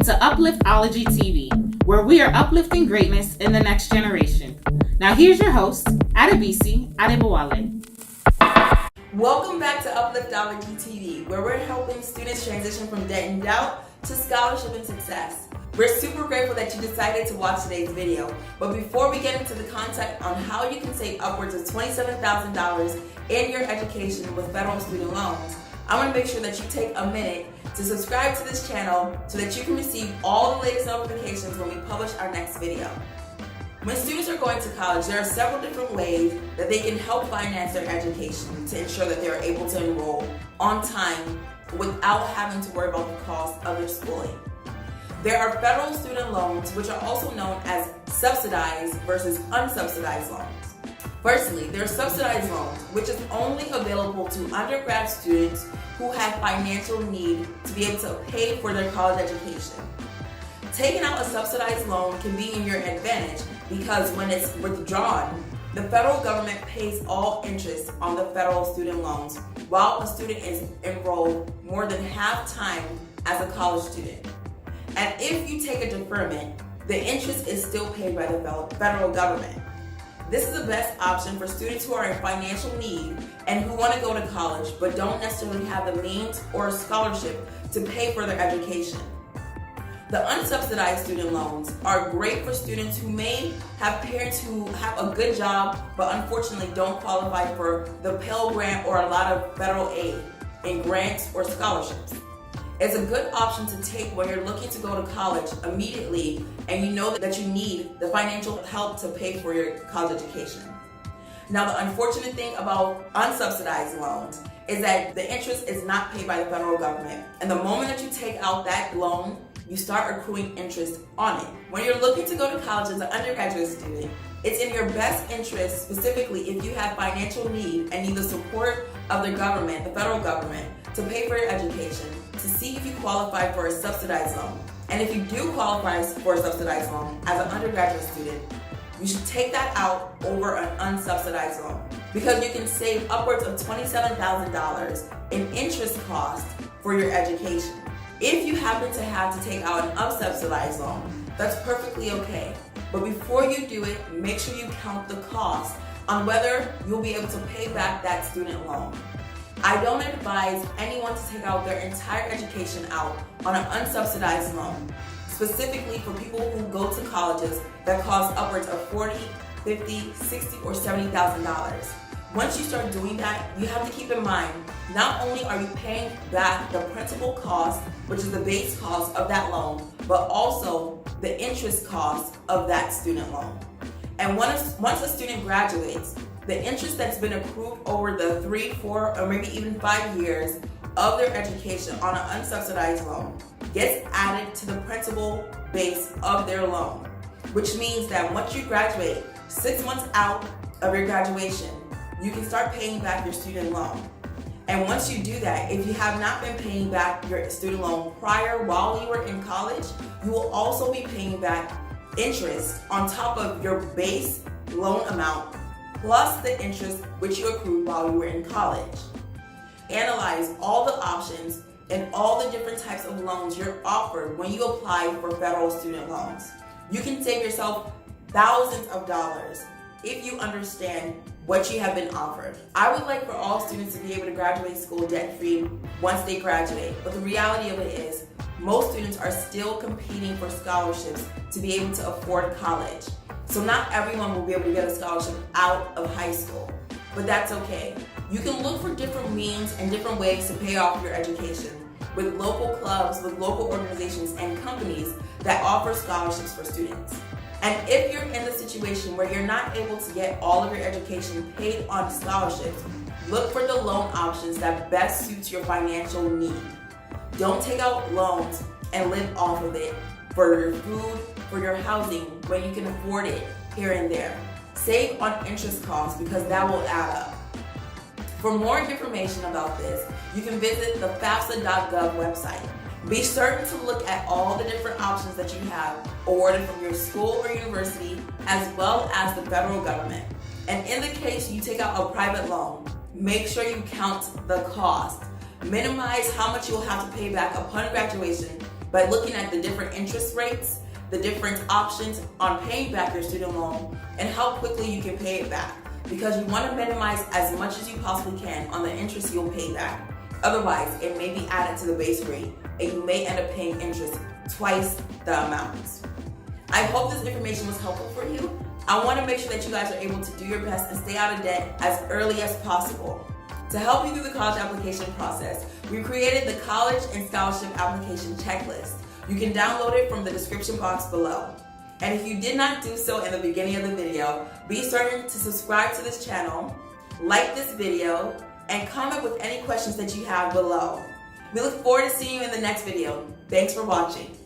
to Upliftology TV, where we are uplifting greatness in the next generation. Now here's your host, Adebisi, Adebowale. Welcome back to Upliftology TV, where we're helping students transition from debt and doubt to scholarship and success. We're super grateful that you decided to watch today's video. But before we get into the content on how you can save upwards of $27,000 in your education with federal student loans, I want to make sure that you take a minute to subscribe to this channel so that you can receive all the latest notifications when we publish our next video. When students are going to college, there are several different ways that they can help finance their education to ensure that they are able to enroll on time without having to worry about the cost of their schooling. There are federal student loans, which are also known as subsidized versus unsubsidized loans. Firstly, there are subsidized loans, which is only available to undergrad students who have financial need to be able to pay for their college education. Taking out a subsidized loan can be in your advantage because when it's withdrawn, the federal government pays all interest on the federal student loans while a student is enrolled more than half time as a college student. And if you take a deferment, the interest is still paid by the federal government. This is the best option for students who are in financial need and who want to go to college but don't necessarily have the means or a scholarship to pay for their education. The unsubsidized student loans are great for students who may have parents who have a good job but unfortunately don't qualify for the Pell Grant or a lot of federal aid in grants or scholarships. It's a good option to take when you're looking to go to college immediately and you know that you need the financial help to pay for your college education. Now, the unfortunate thing about unsubsidized loans is that the interest is not paid by the federal government. And the moment that you take out that loan, you start accruing interest on it. When you're looking to go to college as an undergraduate student, it's in your best interest, specifically if you have financial need and need the support of the government, the federal government, to pay for your education, to see if you qualify for a subsidized loan. And if you do qualify for a subsidized loan as an undergraduate student, you should take that out over an unsubsidized loan because you can save upwards of $27,000 in interest costs for your education. If you happen to have to take out an unsubsidized loan, that's perfectly okay. But before you do it, make sure you count the cost on whether you'll be able to pay back that student loan. I don't advise anyone to take out their entire education out on an unsubsidized loan, specifically for people who go to colleges that cost upwards of $40,000, $50,000, $60,000, or $70,000. Once you start doing that, you have to keep in mind, not only are you paying back the principal cost, which is the base cost of that loan, but also the interest cost of that student loan. And once a student graduates, the interest that's been accrued over the 3, 4, or maybe even 5 years of their education on an unsubsidized loan gets added to the principal base of their loan, which means that once you graduate, 6 months out of your graduation, you can start paying back your student loan. And once you do that, if you have not been paying back your student loan prior while you were in college, you will also be paying back interest on top of your base loan amount plus the interest which you accrued while you were in college. Analyze all the options and all the different types of loans you're offered when you apply for federal student loans. You can save yourself thousands of dollars if you understand what you have been offered. I would like for all students to be able to graduate school debt-free once they graduate, but the reality of it is most students are still competing for scholarships to be able to afford college. So not everyone will be able to get a scholarship out of high school, but that's okay. You can look for different means and different ways to pay off your education with local clubs, with local organizations and companies that offer scholarships for students. And if you're in the situation where you're not able to get all of your education paid on scholarships, look for the loan options that best suits your financial need. Don't take out loans and live off of it for your food, for your housing, when you can afford it here and there. Save on interest costs because that will add up. For more information about this, you can visit the FAFSA.gov website. Be certain to look at all the different options that you have awarded from your school or university as well as the federal government. And in the case you take out a private loan, make sure you count the cost. Minimize how much you'll have to pay back upon graduation by looking at the different interest rates, the different options on paying back your student loan, and how quickly you can pay it back, because you want to minimize as much as you possibly can on the interest you'll pay back. Otherwise, it may be added to the base rate, and you may end up paying interest twice the amount. I hope this information was helpful for you. I want to make sure that you guys are able to do your best and stay out of debt as early as possible. To help you through the college application process, we created the College and Scholarship Application Checklist. You can download it from the description box below. And if you did not do so in the beginning of the video, be certain to subscribe to this channel, like this video, and comment with any questions that you have below. We look forward to seeing you in the next video. Thanks for watching.